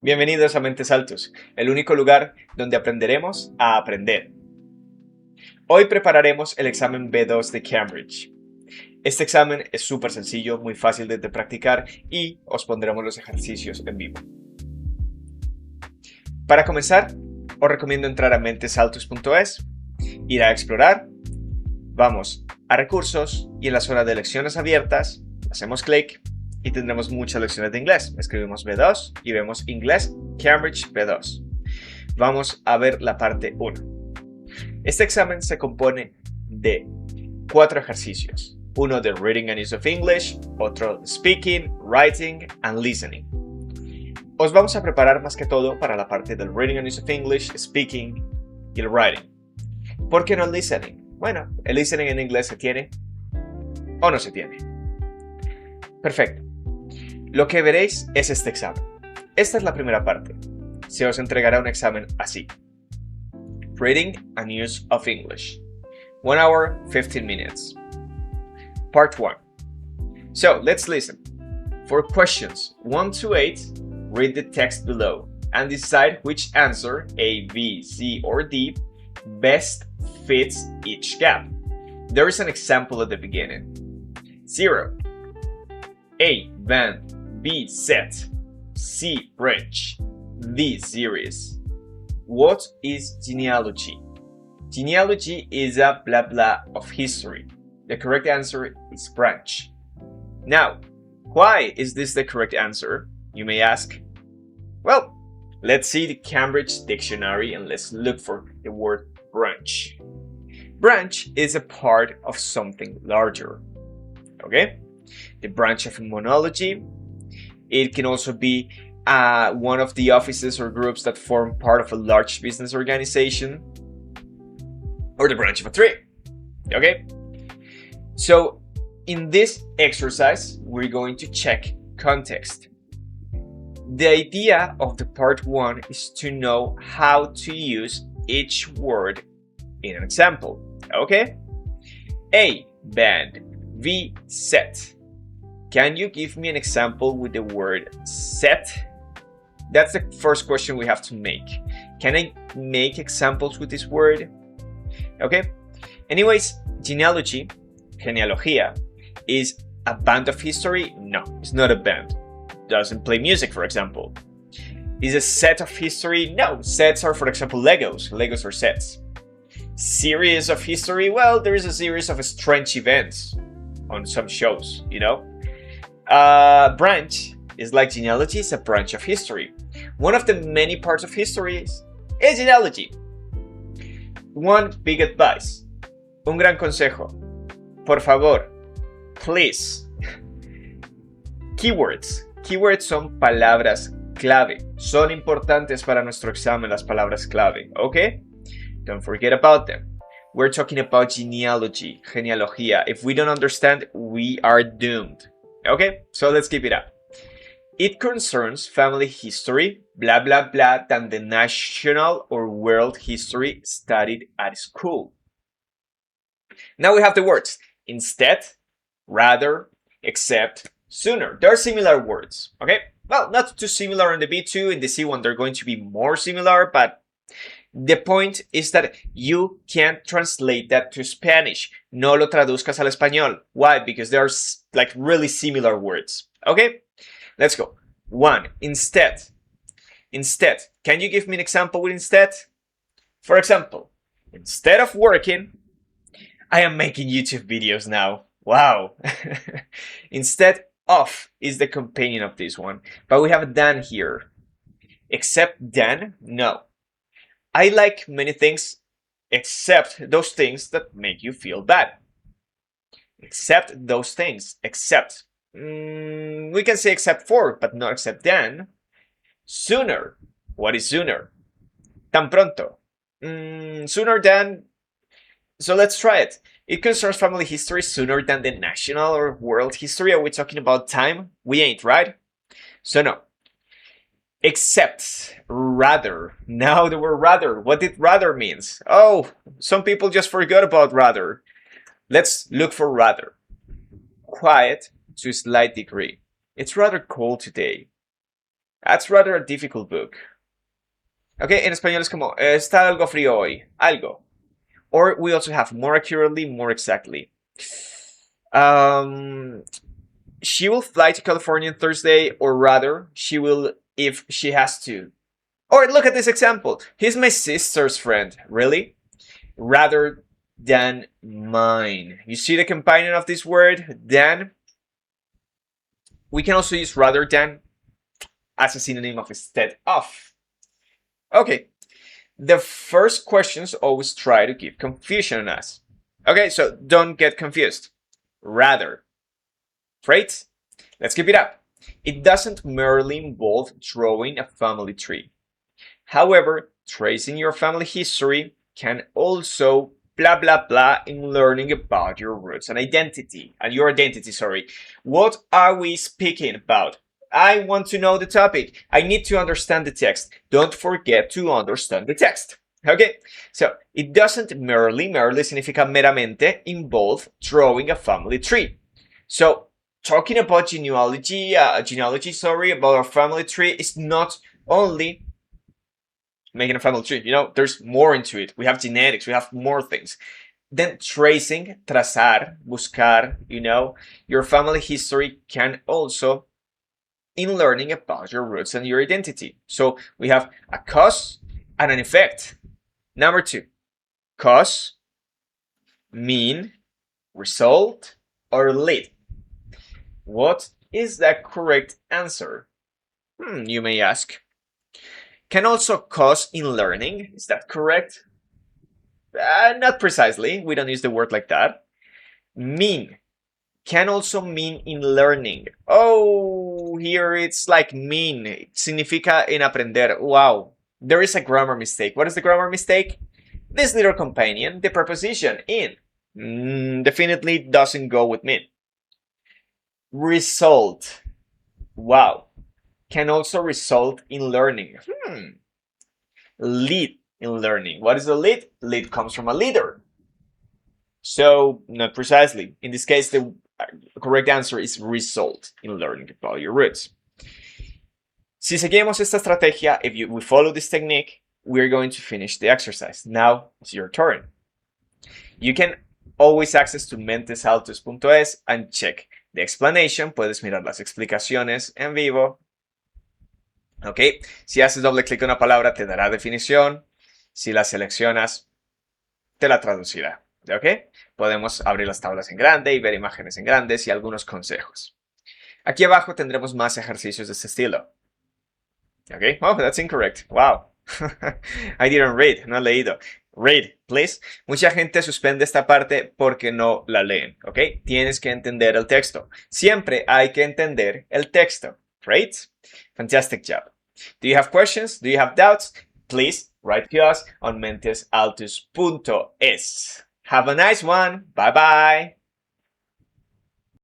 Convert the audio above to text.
Bienvenidos a Mentes Altus, el único lugar donde aprenderemos a aprender. Hoy prepararemos el examen B2 de Cambridge. Este examen es súper sencillo, muy fácil de practicar y os pondremos los ejercicios en vivo. Para comenzar, os recomiendo entrar a mentesaltus.es, ir a explorar, vamos a recursos y en la zona de lecciones abiertas hacemos clic y tendremos muchas lecciones de inglés. Escribimos B2 y vemos inglés Cambridge B2. Vamos a ver la parte 1. Este examen se compone de 4 ejercicios. Uno de Reading and Use of English, otro de Speaking, Writing and Listening. Os vamos a preparar más que todo para la parte del Reading and Use of English, Speaking y el Writing. ¿Por qué no el Listening? Bueno, el Listening en inglés se tiene o no se tiene. Perfecto. Lo que veréis es este examen. Esta es la primera parte. Se os entregará un examen así. Reading and Use of English. 1 hour, 15 minutes. Part 1. So, let's listen. For questions 1 to 8, read the text below and decide which answer, A, B, C, or D, best fits each gap. There is an example at the beginning. 0. A. Band. B. Set. C. Branch. D. Series. What is genealogy? Genealogy is a blah blah of history. The correct answer is branch. Now, why is this the correct answer? You may ask. Well, let's see the Cambridge dictionary and let's look for the word branch. Branch is a part of something larger. Okay? The branch of immunology. It can also be one of the offices or groups that form part of a large business organization, or the branch of a tree. Okay? So, in this exercise, we're going to check context. The idea of the part 1 is to know how to use each word in an example. Okay? A. Band. B. Set. Can you give me an example with the word set? That's the first question we have to make. Can I make examples with this word? Okay. Anyways, genealogy, genealogía, is a band of history? No, it's not a band. Doesn't play music, for example. Is a set of history? No, sets are, for example, Legos. Legos are sets. Series of history? Well, there is a series of strange events on some shows, you know? Branch is like genealogy, is a branch of history. One of the many parts of history is genealogy. One big advice. Un gran consejo. Por favor. Please. Keywords. Keywords son palabras clave. Son importantes para nuestro examen las palabras clave. Okay? Don't forget about them. We're talking about genealogy, genealogía. If we don't understand, we are doomed. Okay, so let's keep it up. It concerns family history, blah blah blah, than the national or world history studied at school. Now we have the words instead, rather, except, sooner. They're similar words, okay? Well, not too similar in the B2, in the C1 they're going to be more similar, but the point is that you can't translate that to Spanish. No lo traduzcas al español. Why? Because they are like really similar words. Okay? Let's go. 1. Instead. Instead. Can you give me an example with instead? For example, instead of working, I am making YouTube videos now. Wow. Instead of is the companion of this one. But we have than here. Except than? No. I like many things except those things that make you feel bad. Except those things. Except. We can say except for, but not except than. Sooner. What is sooner? Tan pronto. Sooner than. So let's try it. It concerns family history sooner than the national or world history. Are we talking about time? We ain't, right? So no. Except, rather. Now the word rather. What did rather means? Oh, some people just forgot about rather. Let's look for rather. Quiet to a slight degree. It's rather cold today. That's rather a difficult book. Ok, en español es como, está algo frío hoy, algo. Or we also have more accurately, more exactly. She will fly to California on Thursday, or rather, she will if she has to. Or look at this example. He's my sister's friend. Really? Rather than mine. You see the companion of this word, than? We can also use rather than as a synonym of instead of. Okay. The first questions always try to give confusion on us. Okay, so don't get confused. Rather. Right? Let's keep it up. It doesn't merely involve drawing a family tree. However, tracing your family history can also blah blah blah in learning about your roots and identity. What are we speaking about? I want to know the topic. I need to understand the text. Don't forget to understand the text. Okay, so it doesn't merely significa meramente, involve drawing a family tree. So talking about genealogy, about our family tree is not only making a family tree. You know, there's more into it. We have genetics, we have more things. Then tracing, trazar, buscar, you know, your family history can also in learning about your roots and your identity. So we have a cause and an effect. Number 2, cause, mean, result, or lead. What is the correct answer? You may ask. Can also cause in learning. Is that correct? Not precisely. We don't use the word like that. Mean can also mean in learning. Oh, here it's like mean. It significa en aprender. Wow. There is a grammar mistake. What is the grammar mistake? This little companion, the preposition in, definitely doesn't go with mean. Result. Wow. Can also result in learning. Lead in learning. What is a lead? Lead comes from a leader. So, not precisely. In this case, the correct answer is result in learning about your roots. Si seguimos esta estrategia, if we follow this technique, we're going to finish the exercise. Now, it's your turn. You can always access to mentesaltus.es and check the explanation. Puedes mirar las explicaciones en vivo. Ok, si haces doble clic en una palabra te dará definición, si la seleccionas te la traducirá, ok. Podemos abrir las tablas en grande y ver imágenes en grandes y algunos consejos. Aquí abajo tendremos más ejercicios de este estilo. Ok, oh, that's incorrect, wow. I didn't read, no he leído. Read, please. Mucha gente suspende esta parte porque no la leen, ok. Tienes que entender el texto. Siempre hay que entender el texto. Right? Fantastic job. Do you have questions? Do you have doubts? Please write to us on mentesaltus.es. Have a nice one. Bye bye.